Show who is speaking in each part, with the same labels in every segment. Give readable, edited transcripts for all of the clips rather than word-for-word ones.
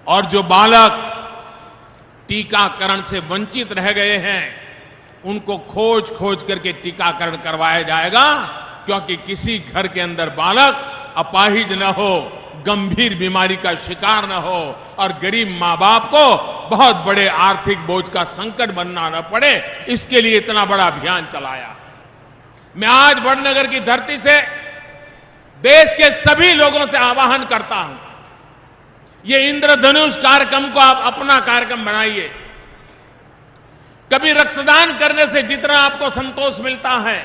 Speaker 1: और जो बालक टीकाकरण से वंचित रह गए हैं, उनको खोज खोज करके टीकाकरण करवाया जाएगा, क्योंकि किसी घर के अंदर बालक अपाहिज न हो, गंभीर बीमारी का शिकार न हो और गरीब मां बाप को बहुत बड़े आर्थिक बोझ का संकट बनना न पड़े, इसके लिए इतना बड़ा अभियान चलाया। मैं आज वडनगर की धरती से देश के सभी लोगों से आह्वान करता हूं, ये इंद्रधनुष कार्यक्रम को आप अपना कार्यक्रम बनाइए। कभी रक्तदान करने से जितना आपको संतोष मिलता है,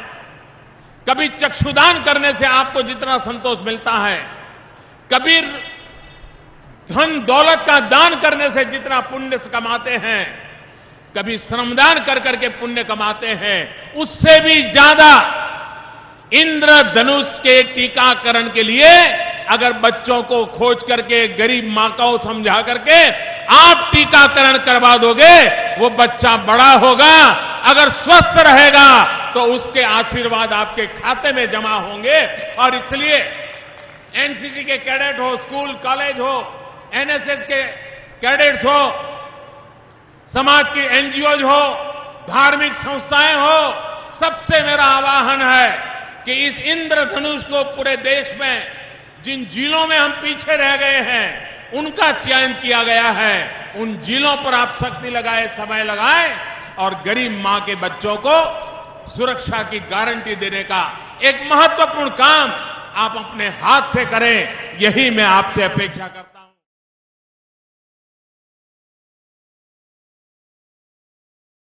Speaker 1: कभी चक्षुदान करने से आपको जितना संतोष मिलता है, कभी धन दौलत का दान करने से जितना पुण्य कमाते हैं, कभी श्रमदान कर करके पुण्य कमाते हैं, उससे भी ज्यादा इंद्रधनुष के टीकाकरण के लिए अगर बच्चों को खोज करके गरीब मां को समझा करके आप टीकाकरण करवा दोगे, वो बच्चा बड़ा होगा, अगर स्वस्थ रहेगा तो उसके आशीर्वाद आपके खाते में जमा होंगे। और इसलिए एनसीसी के कैडेट हो, स्कूल कॉलेज हो, एनएसएस के कैडेट्स हो, समाज की एनजीओज हो, धार्मिक संस्थाएं हो, सबसे मेरा आह्वान है कि इस इंद्रधनुष को पूरे देश में जिन जिलों में हम पीछे रह गए हैं, उनका चयन किया गया है, उन जिलों पर आप शक्ति लगाए, समय लगाए और गरीब मां के बच्चों को सुरक्षा की गारंटी देने का एक महत्वपूर्ण काम आप अपने हाथ से करें, यही मैं आपसे अपेक्षा करता हूं।